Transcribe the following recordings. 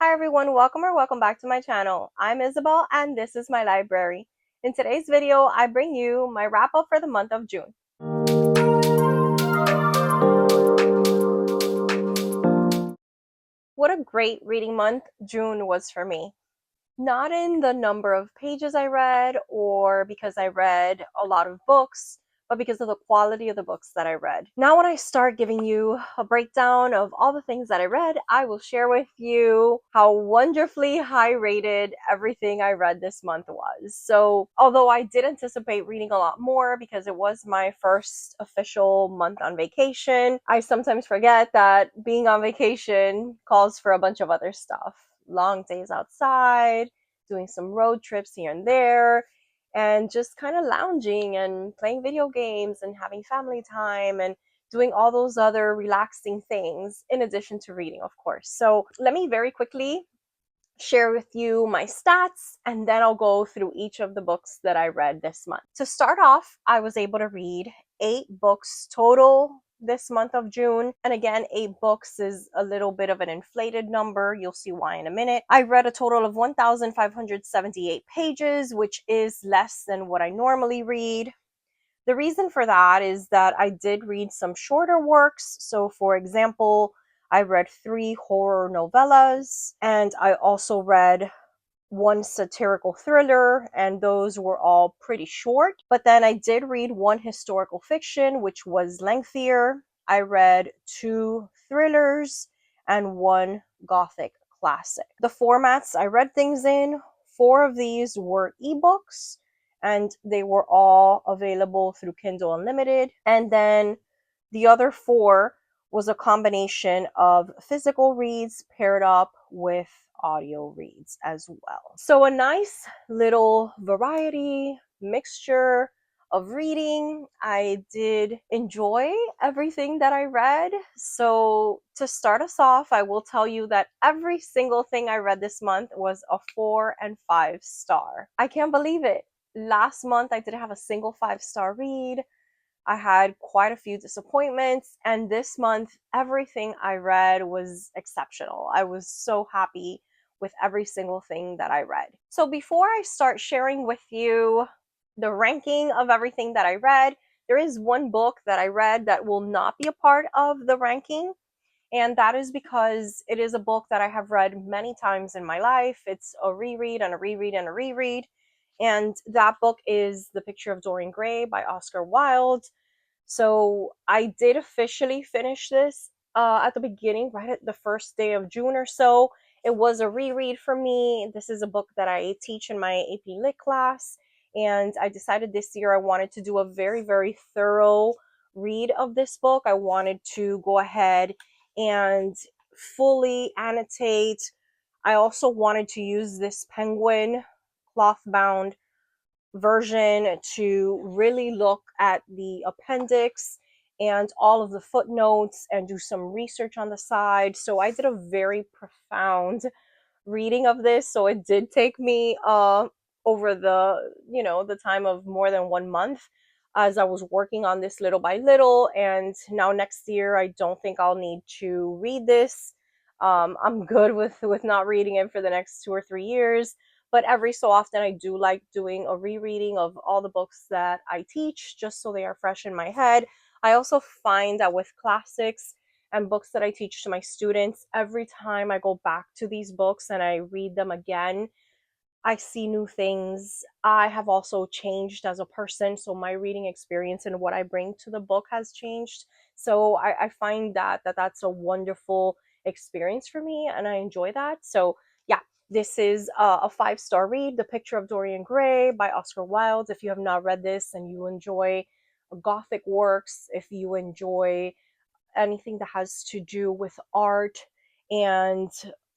Hi everyone, welcome back to my channel. I'm Isabel and this is my library. In today's video, I bring you my wrap up for the month of June. What a great reading month June was for me. Not in the number of pages I read or because I read a lot of books, but because of the quality of the books that I read. Now, when I start giving you a breakdown of all the things that I read, I will share with you how wonderfully high rated everything I read this month was. So, although I did anticipate reading a lot more because it was my first official month on vacation, I sometimes forget that being on vacation calls for a bunch of other stuff. Long days outside, doing some road trips here and there, and just kind of lounging and playing video games and having family time and doing all those other relaxing things in addition to reading, of course. So let me very quickly share with you my stats, and then I'll go through each of the books that I read this month. To start off, I was able to read 8 books total this month of June. And again, 8 books is a little bit of an inflated number. You'll see why in a minute. I read a total of 1,578 pages, which is less than what I normally read. The reason for that is that I did read some shorter works. So, for example, I read 3 horror novellas, and I also read 1 satirical thriller, and those were all pretty short. But then I did read 1 historical fiction, which was lengthier. I read 2 thrillers and 1 gothic classic. The formats I read things in, 4 of these were ebooks, and they were all available through Kindle Unlimited. And then the other 4 was a combination of physical reads paired up with audio reads as well. So a nice little variety mixture of reading. I did enjoy everything that I read. So to start us off, I will tell you that every single thing I read this month was a 4 and 5 star. I can't believe it. Last month I didn't have a single 5-star read. I had quite a few disappointments, and this month everything I read was exceptional. I was so happy with every single thing that I read. So before I start sharing with you the ranking of everything that I read, there is one book that I read that will not be a part of the ranking, and that is because it is a book that I have read many times in my life. It's a reread and a reread and a reread. And that book is The Picture of Dorian Gray by Oscar Wilde. So I did officially finish this at the beginning, right at the first day of June or so. It was a reread for me. This is a book that I teach in my AP Lit class, and I decided this year I wanted to do a very, very thorough read of this book. I wanted to go ahead and fully annotate. I also wanted to use this Penguin cloth bound version to really look at the appendix and all of the footnotes and do some research on the side. So I did a very profound reading of this. So it did take me over the time of more than 1 month as I was working on this little by little. And now next year, I don't think I'll need to read this. I'm good with not reading it for the next 2 or 3 years. But every so often, I do like doing a rereading of all the books that I teach, just so they are fresh in my head. I also find that with classics and books that I teach to my students, every time I go back to these books and I read them again, I see new things. I have also changed as a person, so my reading experience and what I bring to the book has changed. So I find that's a wonderful experience for me, and I enjoy that. So yeah, this is a 5-star read, The Picture of Dorian Gray by Oscar Wilde. If you have not read this and you enjoy Gothic works, if you enjoy anything that has to do with art and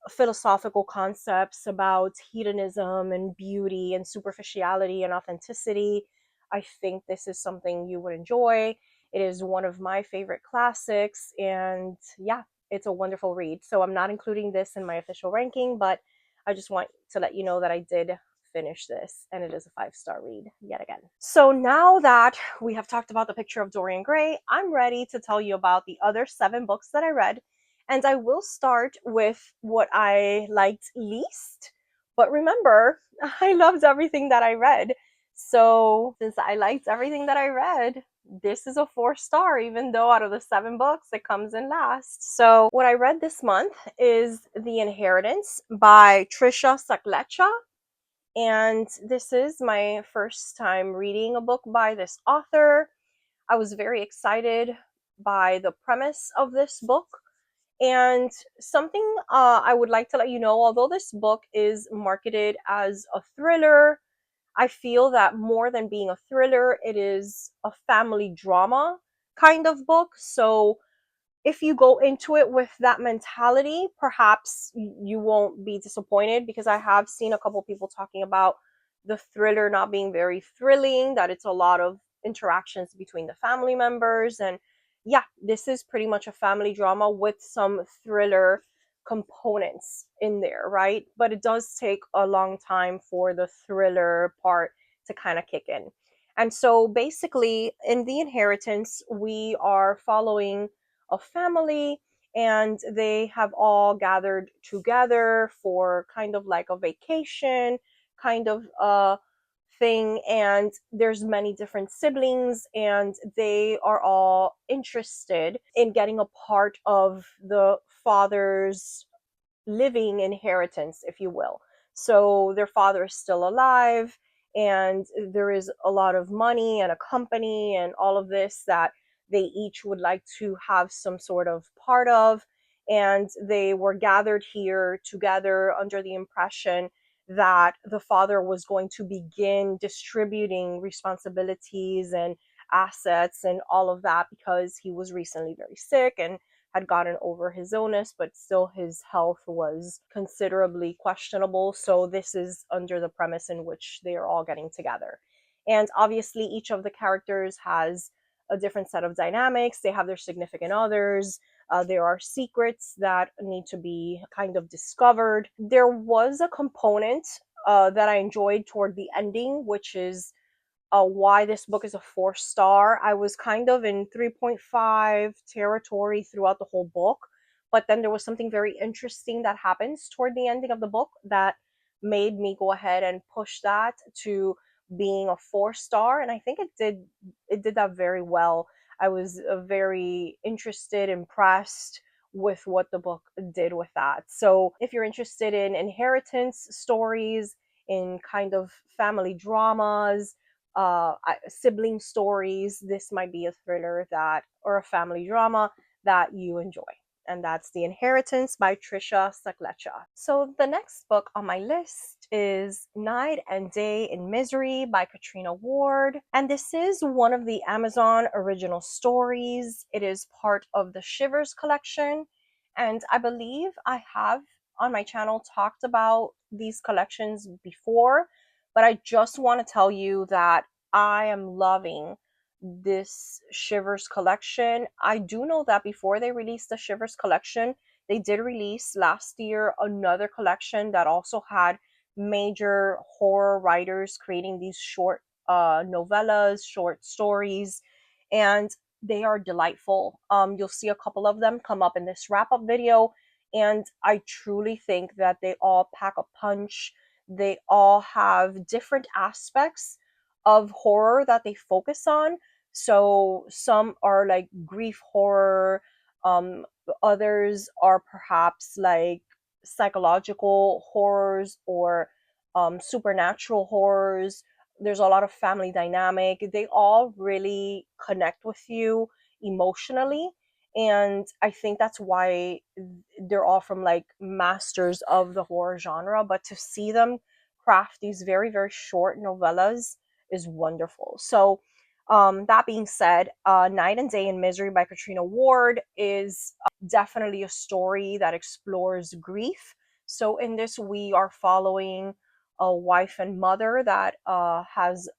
philosophical concepts about hedonism and beauty and superficiality and authenticity, I think this is something you would enjoy. It is one of my favorite classics, and yeah, it's a wonderful read. So I'm not including this in my official ranking, but I just want to let you know that I did finish this, and it is a 5-star read yet again. So now that we have talked about The Picture of Dorian Gray, I'm ready to tell you about the other 7 books that I read, And I will start with what I liked least. But remember, I loved everything that I read. So, since I liked everything that I read, this is a 4 star, even though out of the 7 books, it comes in last. So, what I read this month is The Inheritance by Trisha Saklecha. And this is my first time reading a book by this author. I was very excited by the premise of this book. And something I would like to let you know, although this book is marketed as a thriller, I feel that more than being a thriller, it is a family drama kind of book. So if you go into it with that mentality, perhaps you won't be disappointed, because I have seen a couple people talking about the thriller not being very thrilling, that it's a lot of interactions between the family members. And yeah, this is pretty much a family drama with some thriller components in there, right? But it does take a long time for the thriller part to kind of kick in. And so basically, in The Inheritance, we are following a family, and they have all gathered together for kind of like a vacation kind of thing. And there's many different siblings, and they are all interested in getting a part of the father's living inheritance, if you will. So their father is still alive, and there is a lot of money and a company and all of this that they each would like to have some sort of part of. And they were gathered here together under the impression that the father was going to begin distributing responsibilities and assets and all of that, because he was recently very sick and had gotten over his illness, but still his health was considerably questionable. So this is under the premise in which they are all getting together. And obviously, each of the characters has a different set of dynamics. They have their significant others. There are secrets that need to be kind of discovered. There was a component that I enjoyed toward the ending, which is why this book is a 4 star. I was kind of in 3.5 territory throughout the whole book, but then there was something very interesting that happens toward the ending of the book that made me go ahead and push that to being a 4 star. And I think it did that very well. I was very interested, impressed with what the book did with that. So if you're interested in inheritance stories, in kind of family dramas, sibling stories, this might be a thriller that, or a family drama that you enjoy. And that's The Inheritance by Trisha Saklecha. So the next book on my list is Night and Day in Misery by Katrina Ward. And this is one of the Amazon original stories. It is part of the Shivers collection. And I believe I have on my channel talked about these collections before, but I just want to tell you that I am loving this Shivers collection. I do know that before they released the Shivers collection, they did release last year another collection that also had major horror writers creating these short novellas, short stories, and they are delightful. You'll see a couple of them come up in this wrap up video, and I truly think that they all pack a punch. They all have different aspects of horror that they focus on. So some are like grief horror, others are perhaps like psychological horrors or supernatural horrors. There's a lot of family dynamic. They all really connect with you emotionally. And I think that's why they're all from like masters of the horror genre. But to see them craft these very, very short novellas is wonderful. So, that being said, Night and Day in Misery by Katrina Ward is definitely a story that explores grief. So, in this, we are following a wife and mother that has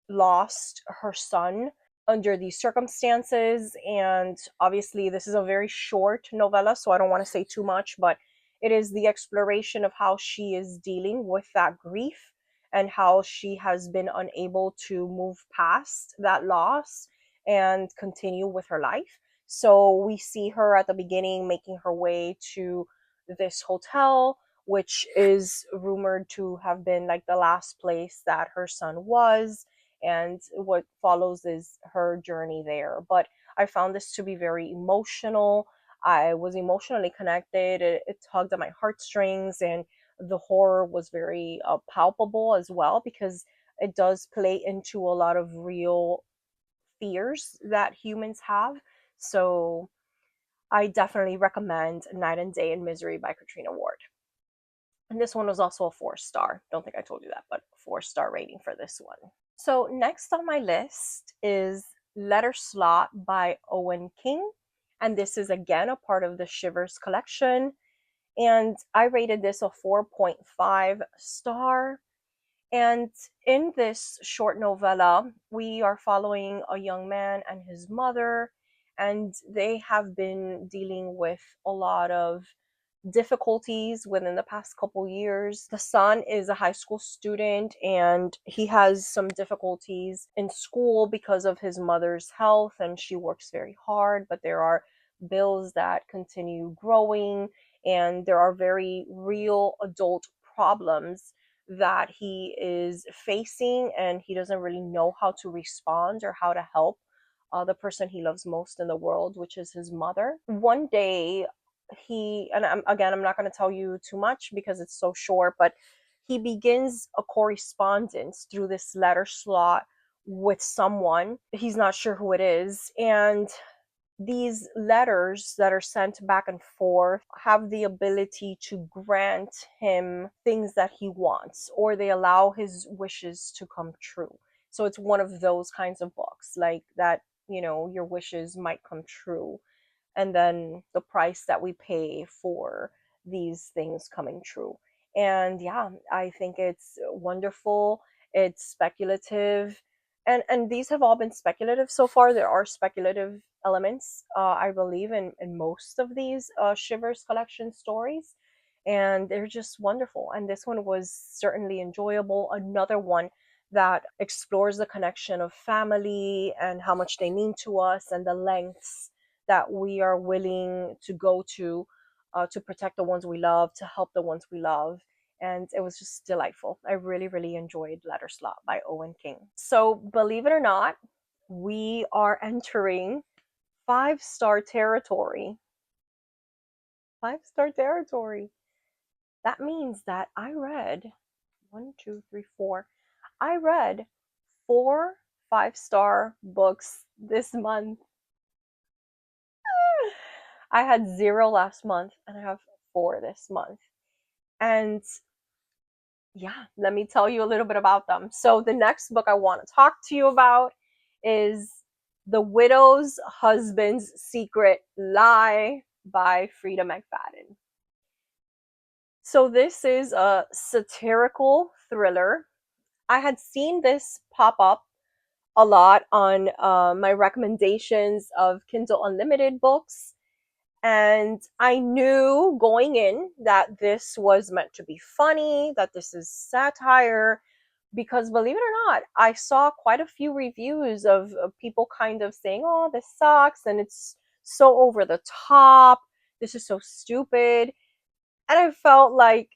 lost her son under these circumstances. And obviously, this is a very short novella, so I don't want to say too much, but it is the exploration of how she is dealing with that grief and how she has been unable to move past that loss and continue with her life. So we see her at the beginning making her way to this hotel, which is rumored to have been like the last place that her son was. And what follows is her journey there. But I found this to be very emotional. I was emotionally connected. It tugged at my heartstrings, and the horror was very palpable as well, because it does play into a lot of real fears that humans have. So I definitely recommend Night and Day in Misery by Katrina Ward. And this one was also a 4 star. Don't think I told you that, but 4 star rating for this one. So next on my list is Letter Slot by Owen King. And this is again a part of the Shivers collection. And I rated this a 4.5 star. And in this short novella, we are following a young man and his mother, and they have been dealing with a lot of difficulties within the past couple years. The son is a high school student, and he has some difficulties in school because of his mother's health, and she works very hard, but there are bills that continue growing, and there are very real adult problems that he is facing, and he doesn't really know how to respond or how to help the person he loves most in the world, which is his mother. One day, I'm not going to tell you too much because it's so short, but he begins a correspondence through this letter slot with someone. He's not sure who it is, and these letters that are sent back and forth have the ability to grant him things that he wants, or they allow his wishes to come true. So it's one of those kinds of books, like that, your wishes might come true, and then the price that we pay for these things coming true. And yeah, I think it's wonderful. It's speculative, and these have all been speculative so far. There are speculative elements, I believe, in most of these Shivers collection stories, and they're just wonderful. And this one was certainly enjoyable. Another one that explores the connection of family and how much they mean to us, and the lengths that we are willing to go to protect the ones we love, to help the ones we love. And it was just delightful. I really, really enjoyed Letter Slot by Owen King. So, believe it or not, we are entering 5 star territory. 5 star territory. That means that I read one, two, three, four. I read 4 5 star books this month. I had 0 last month, and I have 4 this month. And yeah, let me tell you a little bit about them. So the next book I want to talk to you about is The Widow's Husband's Secret Lie by Frida McFadden. So this is a satirical thriller. I had seen this pop up a lot on my recommendations of Kindle Unlimited books. And I knew going in that this was meant to be funny, that this is satire, because believe it or not, I saw quite a few reviews of people kind of saying, oh, this sucks, and it's so over the top, this is so stupid. And I felt like,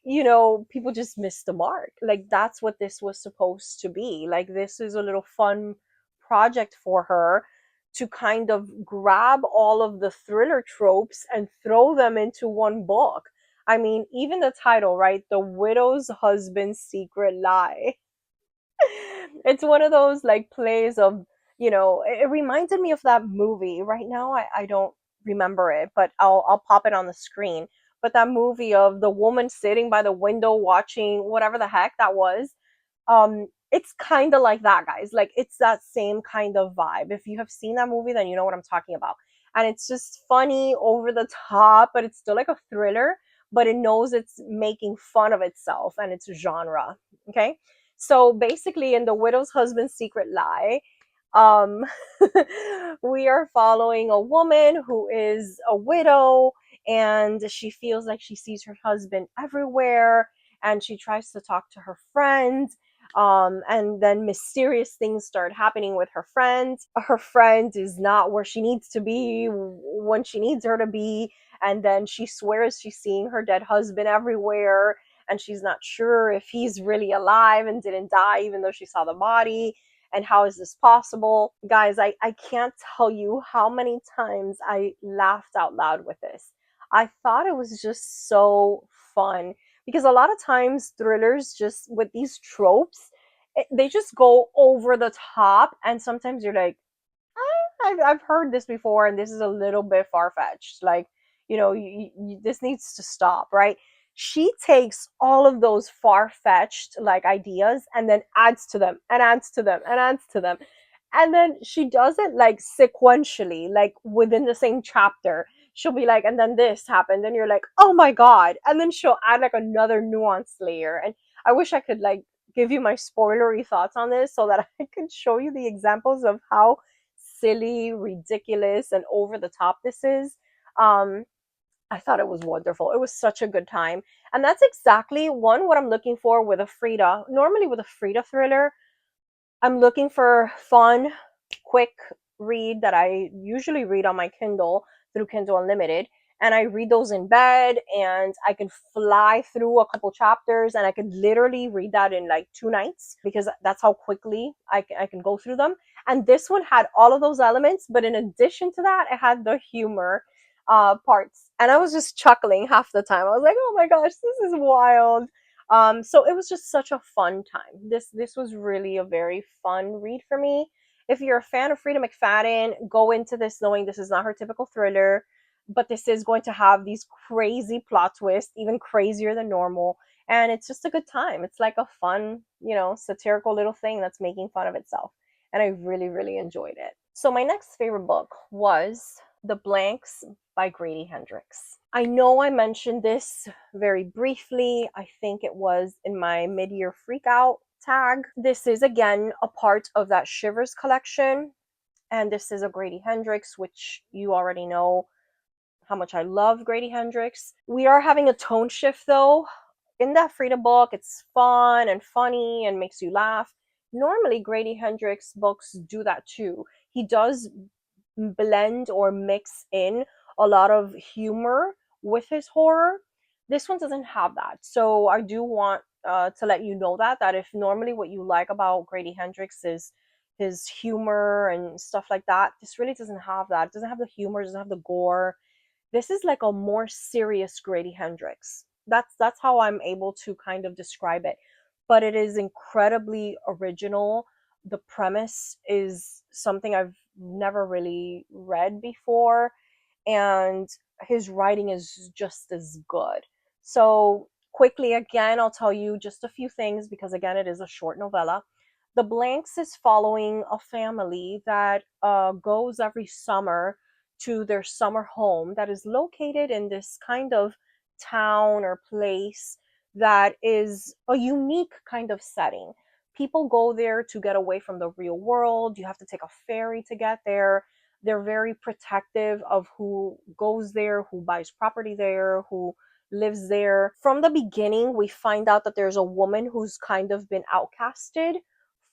people just missed the mark. Like, that's what this was supposed to be. Like, this is a little fun project for her to kind of grab all of the thriller tropes and throw them into one book. I mean, even the title, right? The Widow's Husband's Secret Lie. It's one of those like plays of, it reminded me of that movie. Right now I don't remember it, but I'll pop it on the screen. But that movie of the woman sitting by the window watching whatever the heck that was, it's kind of like that, guys. Like, it's that same kind of vibe. If you have seen that movie, then you know what I'm talking about. And it's just funny, over the top, but it's still like a thriller, but it knows it's making fun of itself and its genre. Okay, so basically, in The Widow's Husband's Secret Lie, um we are following a woman who is a widow, and she feels like she sees her husband everywhere, and she tries to talk to her friends, And then mysterious things start happening with her friend. Her friend is not where she needs to be when she needs her to be, and then she swears she's seeing her dead husband everywhere, and she's not sure if he's really alive and didn't die even though she saw the body. And how is this possible? Guys, I can't tell you how many times I laughed out loud with this. I thought it was just so fun because a lot of times thrillers, just with these tropes, they just go over the top, and sometimes you're like, I've heard this before, and this is a little bit far fetched. Like, this needs to stop, right? She takes all of those far fetched like ideas and then adds to them and adds to them and adds to them. And then she does it like sequentially, like within the same chapter. She'll be like, and then this happened, and you're like, oh my God. And then she'll add like another nuance layer. And I wish I could like give you my spoilery thoughts on this so that I could show you the examples of how silly, ridiculous, and over the top this is. Um, I thought it was wonderful. It was such a good time. And that's exactly what I'm looking for with a Frida. Normally with a Frida thriller, I'm looking for fun, quick read that I usually read on my Kindle through Kindle Unlimited. And I read those in bed, and I can fly through a couple chapters, and I could literally read that in like 2 nights because that's how quickly I can go through them. And this one had all of those elements, but in addition to that, it had the humor parts. And I was just chuckling half the time. I was like, oh my gosh, this is wild. So it was just such a fun time. This was really a very fun read for me. If you're a fan of Frida McFadden, go into this knowing this is not her typical thriller, but this is going to have these crazy plot twists, even crazier than normal. And it's just a good time. It's like a fun, satirical little thing that's making fun of itself. And I really, really enjoyed it. So my next favorite book was The Blanks by Grady Hendrix. I know I mentioned this very briefly. I think it was in my mid-year freakout tag. This is again a part of that Shivers collection, and this is a Grady Hendrix, which you already know how much I love Grady Hendrix. We are having a tone shift though. In that Frida book, it's fun and funny and makes you laugh. Normally, Grady Hendrix books do that too. He does blend or mix in a lot of humor with his horror. This one doesn't have that. So I do want to let you know that if normally what you like about Grady Hendrix is his humor and stuff like that, this really doesn't have that. It doesn't have the humor, it doesn't have the gore. This is like a more serious Grady Hendrix. That's how I'm able to kind of describe it. But it is incredibly original. The premise is something I've never really read before, and his writing is just as good. So, quickly again, I'll tell you just a few things because again, it is a short novella. The Blanks is following a family that goes every summer to their summer home that is located in this kind of town or place that is a unique kind of setting. People go there to get away from the real world. You have to take a ferry to get there. They're very protective of who goes there, who buys property there, who lives there. From the beginning, we find out that there's a woman who's kind of been outcasted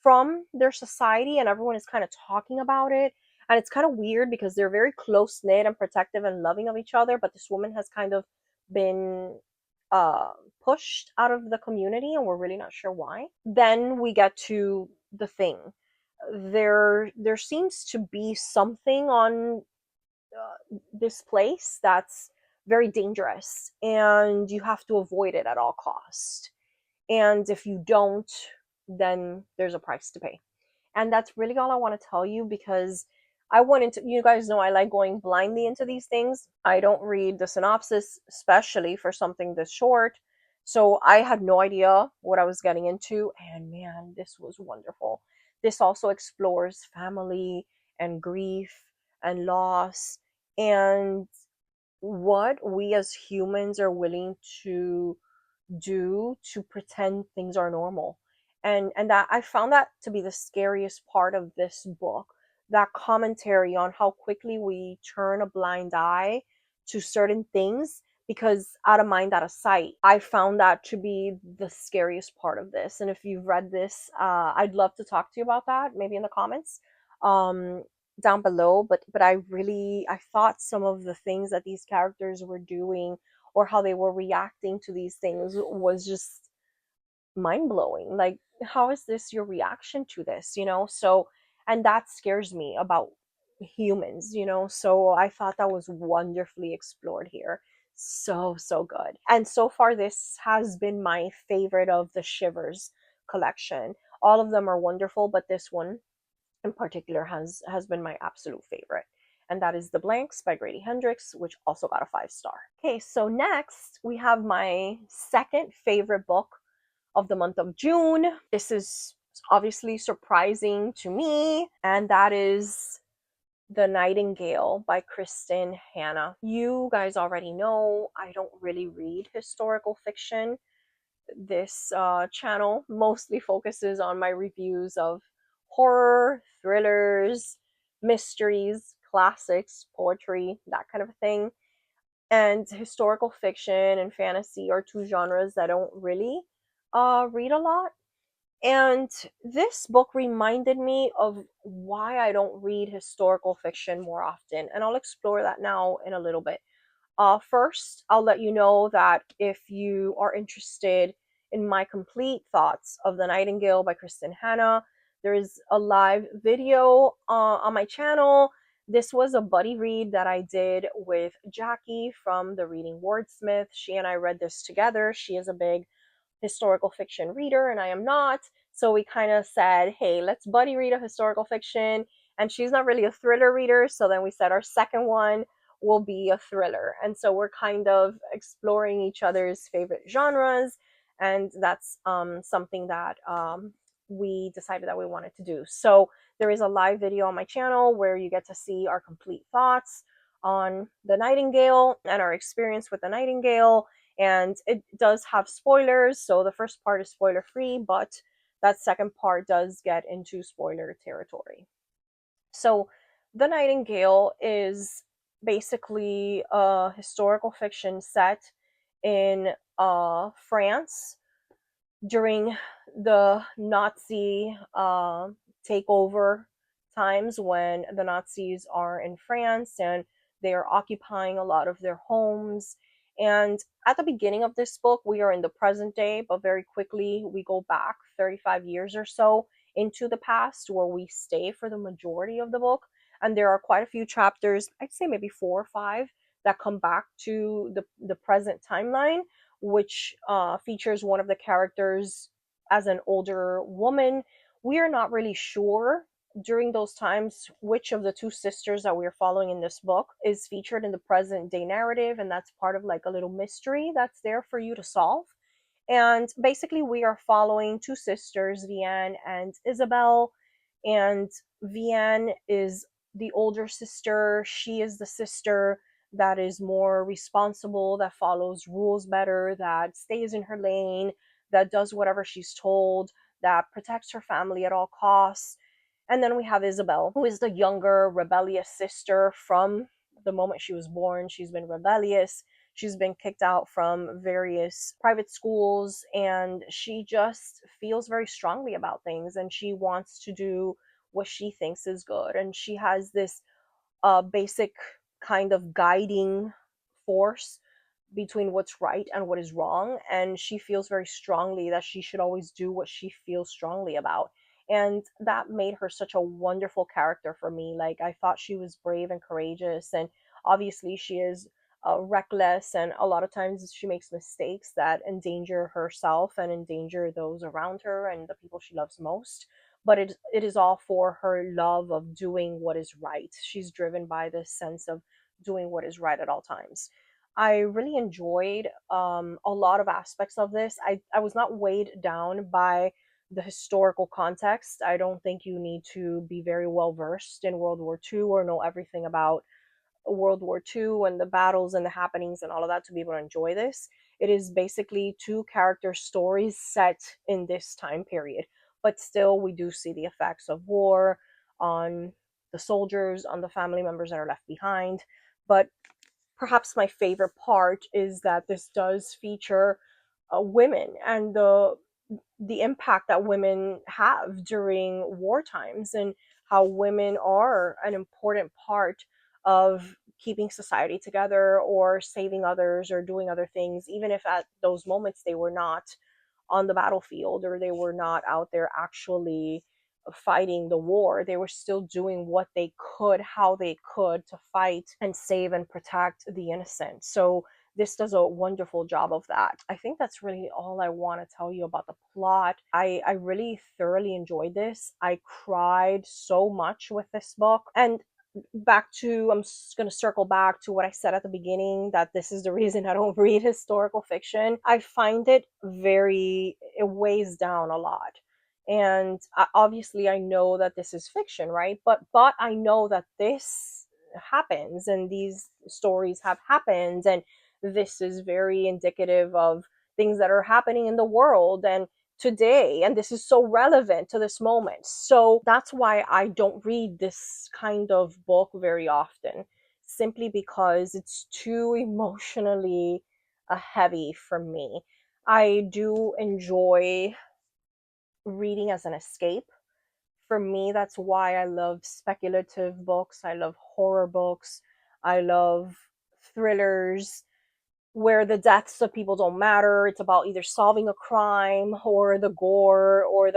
from their society, and everyone is kind of talking about it. And it's kind of weird because they're very close knit and protective and loving of each other, but this woman has kind of been uh pushed out of the community, and we're really not sure why. Then we get to the thing. There seems to be something on this place that's very dangerous, and you have to avoid it at all cost. And if you don't, then there's a price to pay. And that's really all I want to tell you because I went into, you guys know I like going blindly into these things. I don't read the synopsis, especially for something this short. So I had no idea what I was getting into. And man, this was wonderful. This also explores family and grief and loss and what we as humans are willing to do to pretend things are normal. And that I found that to be the scariest part of this book, that commentary on how quickly we turn a blind eye to certain things because out of mind, out of sight. I found that to be the scariest part of this. And if you've read this, I'd love to talk to you about that, maybe in the comments um, down below. But I thought some of the things that these characters were doing or how they were reacting to these things was just mind blowing. Like, how is this your reaction to this? So, and that scares me about humans. So I thought that was wonderfully explored here. So good. And so far, this has been my favorite of the Shivers collection. All of them are wonderful, but this one in particular has been my absolute favorite. And that is The Blanks by Grady Hendrix, which also got a 5-star. Okay, so next we have my second favorite book of the month of June. This is obviously surprising to me, and that is The Nightingale by Kristen Hanna. You guys already know I don't really read historical fiction. This channel mostly focuses on my reviews of horror, thrillers, mysteries, classics, poetry, that kind of thing. And historical fiction and fantasy are two genres that I don't really read a lot. And this book reminded me of why I don't read historical fiction more often. And I'll explore that now in a little bit. First, I'll let you know that if you are interested in my complete thoughts of The Nightingale by Kristen Hanna, there is a live video on my channel. This was a buddy read that I did with Jackie from the Reading Wordsmith. She and I read this together. She is a big historical fiction reader and I am not. So we kind of said, hey, let's buddy read a historical fiction. And she's not really a thriller reader. So then we said our second one will be a thriller. And so we're kind of exploring each other's favorite genres. And that's something that we decided that we wanted to do. So there is a live video on my channel where you get to see our complete thoughts on The Nightingale and our experience with The Nightingale. And it does have spoilers, so the first part is spoiler free, but that second part does get into spoiler territory. So The Nightingale is basically a historical fiction set in France during the Nazi takeover times, when the Nazis are in France and they are occupying a lot of their homes. And at the beginning of this book, we are in the present day, but very quickly we go back 35 years or so into the past, where we stay for the majority of the book. And there are quite a few chapters, I'd say maybe 4 or 5, that come back to the present timeline, which features one of the characters as an older woman. We are not really sure during those times which of the two sisters that we are following in this book is featured in the present day narrative, and that's part of like a little mystery that's there for you to solve. And basically, we are following two sisters, Vianne and Isabel. And Vianne is the older sister. She is the sister that is more responsible, that follows rules better, that stays in her lane, that does whatever she's told, that protects her family at all costs. And then we have Isabel, who is the younger, rebellious sister. From the moment she was born, she's been rebellious. She's been kicked out from various private schools, and she just feels very strongly about things, and she wants to do what she thinks is good. And she has this basic kind of guiding force between what's right and what is wrong. And she feels very strongly that she should always do what she feels strongly about. And that made her such a wonderful character for me. Like, I thought she was brave and courageous, and obviously she is reckless, and a lot of times she makes mistakes that endanger herself and endanger those around her and the people she loves most. But it is all for her love of doing what is right. She's driven by this sense of doing what is right at all times. I really enjoyed a lot of aspects of this. I was not weighed down by the historical context. I don't think you need to be very well versed in World War II or know everything about World War II and the battles and the happenings and all of that to be able to enjoy this. It is basically two character stories set in this time period, but still we do see the effects of war on the soldiers, on the family members that are left behind. But perhaps my favorite part is that this does feature women and the impact that women have during war times, and how women are an important part of keeping society together or saving others or doing other things, even if at those moments they were not on the battlefield or they were not out there actually fighting the war. They were still doing what they could, how they could, to fight and save and protect the innocent. So this does a wonderful job of that. I think that's really all I want to tell you about the plot. I really thoroughly enjoyed this. I cried so much with this book. And back to, I'm just going to circle back to what I said at the beginning, that this is the reason I don't read historical fiction. I find it it weighs down a lot. And obviously I know that this is fiction, right? But I know that this happens and these stories have happened, and this is very indicative of things that are happening in the world and today, and this is so relevant to this moment. So that's why I don't read this kind of book very often, simply because it's too emotionally heavy for me. I do enjoy reading as an escape. For me, that's why I love speculative books, I love horror books, I love thrillers where the deaths of people don't matter. It's about either solving a crime or the gore or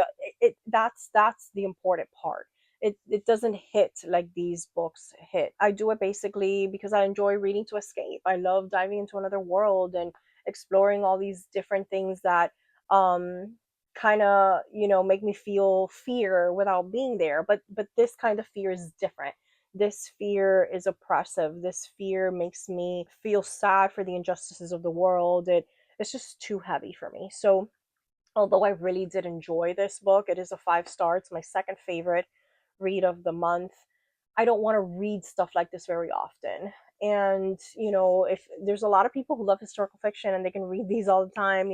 that's the important part. It doesn't hit like these books hit. I do it basically because I enjoy reading to escape. I love diving into another world and exploring all these different things that um kind of, make me feel fear without being there. But this kind of fear is different. This fear is oppressive. This fear makes me feel sad for the injustices of the world. It's just too heavy for me. So although I really did enjoy this book, it is a 5 star. It's my second favorite read of the month. I don't want to read stuff like this very often. And, if there's a lot of people who love historical fiction and they can read these all the time,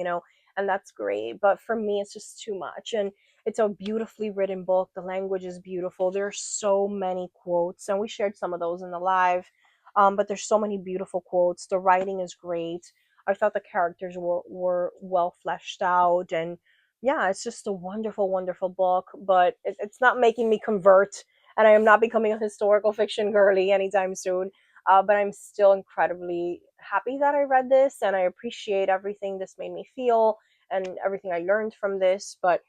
and that's great. But for me, it's just too much. And it's a beautifully written book. The language is beautiful. There are so many quotes, and we shared some of those in the live. But there's so many beautiful quotes. The writing is great. I thought the characters were well fleshed out. And yeah, it's just a wonderful, wonderful book. But it's not making me convert, and I am not becoming a historical fiction girly anytime soon. But I'm still incredibly happy that I read this, and I appreciate everything this made me feel and everything I learned from this. But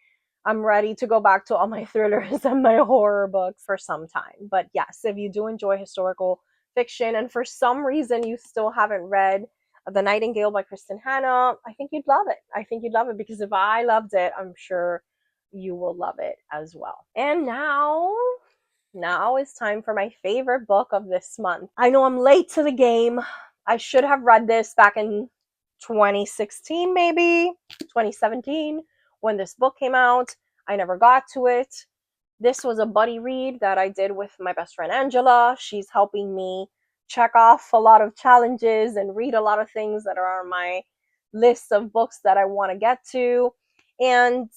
I'm ready to go back to all my thrillers and my horror books for some time. But yes, if you do enjoy historical fiction and for some reason you still haven't read The Nightingale by Kristen Hanna, I think you'd love it. I think you'd love it because if I loved it, I'm sure you will love it as well. And now is time for my favorite book of this month. I know I'm late to the game. I should have read this back in 2016, maybe 2017, when this book came out. I never got to it. This was a buddy read that I did with my best friend Angela. She's helping me check off a lot of challenges and read a lot of things that are on my list of books that I want to get to. And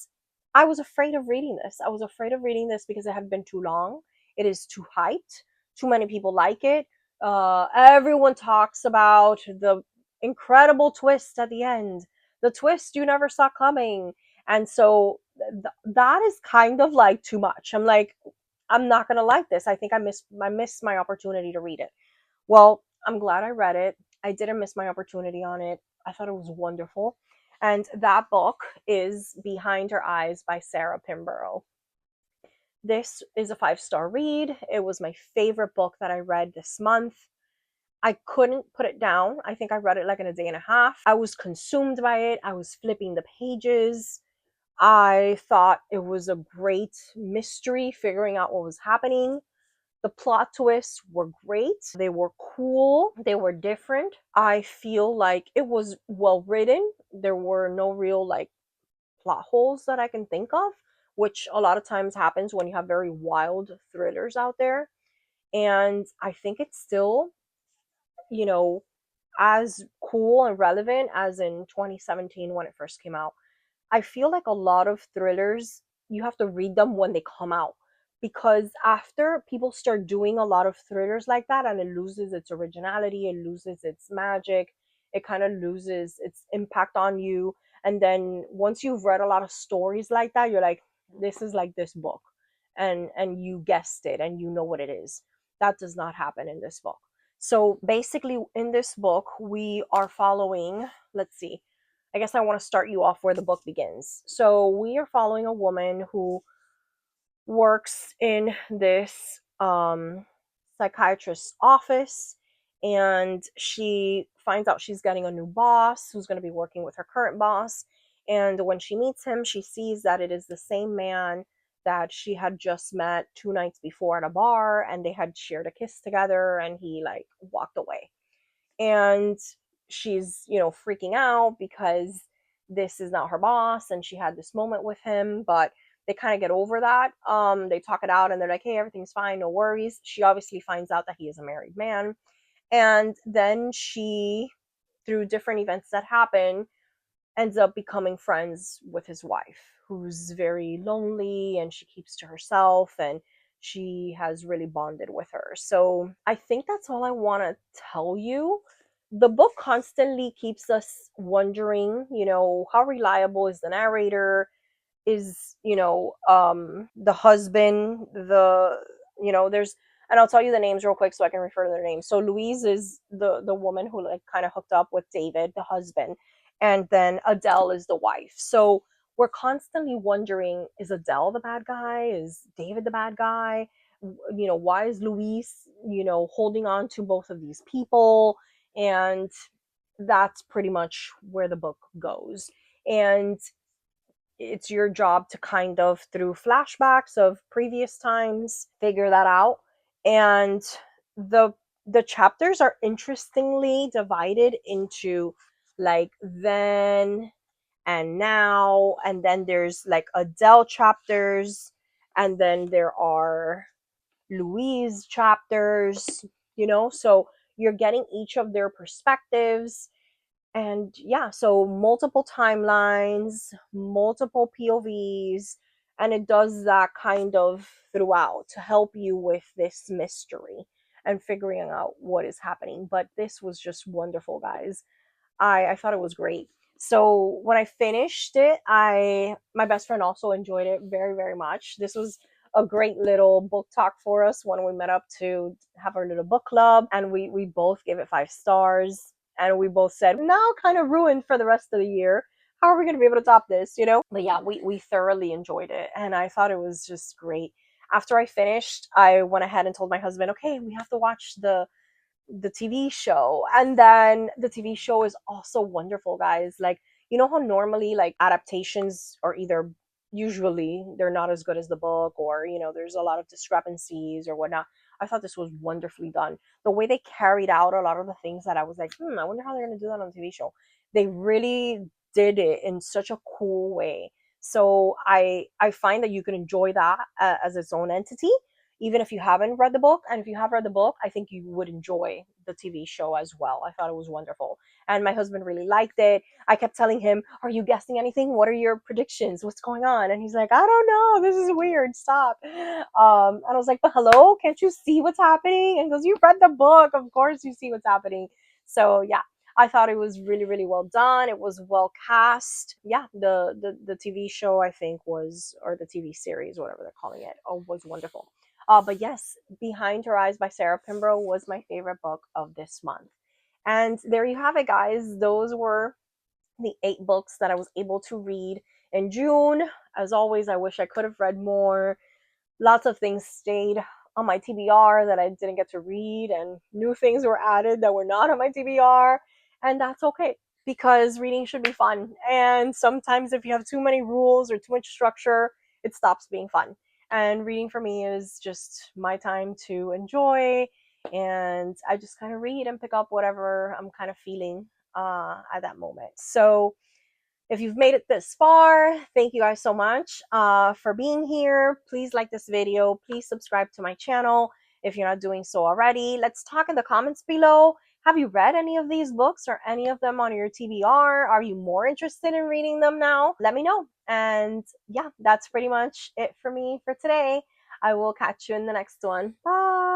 I was afraid of reading this. I was afraid of reading this because it had been too long. It is too hyped. Too many people like it. Everyone talks about the incredible twist at the end, the twist you never saw coming. And so that is kind of like too much. I'm like, I'm not gonna like this. I think I missed my opportunity to read it. Well, I'm glad I read it. I didn't miss my opportunity on it. I thought it was wonderful. And that book is Behind Her Eyes by Sarah Pimborough. This is a 5 star read. It was my favorite book that I read this month. I couldn't put it down. I think I read it like in a day and a half. I was consumed by it. I was flipping the pages. I thought it was a great mystery, figuring out what was happening. The plot twists were great. They were cool. They were different. I feel like it was well written. There were no real plot holes that I can think of, which a lot of times happens when you have very wild thrillers out there. And I think it's still, you know, as cool and relevant as in 2017 when it first came out. I feel like a lot of thrillers, you have to read them when they come out because after people start doing a lot of thrillers like that and it loses its originality, it loses its magic, it kind of loses its impact on you. And then once you've read a lot of stories like that, you're like, this is like this book, and you guessed it and you know what it is. That does not happen in this book. So basically in this book we are following, let's see, I guess I want to start you off where the book begins. So we are following a woman who works in this psychiatrist's office, and she finds out she's getting a new boss who's going to be working with her current boss. And when she meets him, she sees that it is the same man that she had just met 2 nights before at a bar, and they had shared a kiss together, and he like walked away. And she's, freaking out because this is not her boss and she had this moment with him, but they kind of get over that. They talk it out and they're like, hey, everything's fine, no worries. She obviously finds out that he is a married man. And then she, through different events that happen, ends up becoming friends with his wife, who's very lonely and she keeps to herself, and she has really bonded with her. So I think that's all I want to tell you. The book constantly keeps us wondering, how reliable is the narrator? Is, the husband, there's, and I'll tell you the names real quick so I can refer to their names. So Louise is the woman who like kind of hooked up with David, the husband, and then Adele is the wife. So we're constantly wondering, is Adele the bad guy? Is David the bad guy? Why is Louise, holding on to both of these people? And that's pretty much where the book goes. And it's your job to kind of, through flashbacks of previous times, figure that out. And the the chapters are interestingly divided into like then and now, and then there's like Adele chapters, and then there are Louise chapters, so you're getting each of their perspectives. And yeah, so multiple timelines, multiple POVs, and it does that kind of throughout to help you with this mystery and figuring out what is happening. But this was just wonderful, guys. I thought it was great. So when I finished it, I my best friend also enjoyed it very, very much. This was a great little book talk for us when we met up to have our little book club, and we both gave it 5 stars, and we both said now kind of ruined for the rest of the year. How are we going to be able to top this? But yeah, we thoroughly enjoyed it, and I thought it was just great. After I finished, I went ahead and told my husband, okay, we have to watch the TV show. And then the TV show is also wonderful, guys. Like, how normally like adaptations are either, usually they're not as good as the book, or there's a lot of discrepancies or whatnot. I thought this was wonderfully done. The way they carried out a lot of the things that I was like, I wonder how they're going to do that on the TV show. They really did it in such a cool way. So I find that you can enjoy that as its own entity, even if you haven't read the book. And if you have read the book, I think you would enjoy the TV show as well. I thought it was wonderful. And my husband really liked it. I kept telling him, are you guessing anything? What are your predictions? What's going on? And he's like, I don't know. This is weird. Stop. And I was like, but hello, can't you see what's happening? And he goes, you read the book. Of course you see what's happening. So yeah, I thought it was really, really well done. It was well cast. Yeah, the TV show, I think, was, or the TV series, whatever they're calling it, was wonderful. But yes, Behind Her Eyes by Sarah Pinborough was my favorite book of this month. And there you have it, guys. Those were the 8 books that I was able to read in June. As always, I wish I could have read more. Lots of things stayed on my TBR that I didn't get to read, and new things were added that were not on my TBR. And that's okay, because reading should be fun. And sometimes if you have too many rules or too much structure, it stops being fun. And reading for me is just my time to enjoy, and I just kind of read and pick up whatever I'm kind of feeling at that moment. So if you've made it this far, thank you guys so much for being here. Please like this video. Please subscribe to my channel if you're not doing so already. Let's talk in the comments below. Have you read any of these books or any of them on your TBR? Are you more interested in reading them now? Let me know. And yeah, that's pretty much it for me for today. I will catch you in the next one. Bye.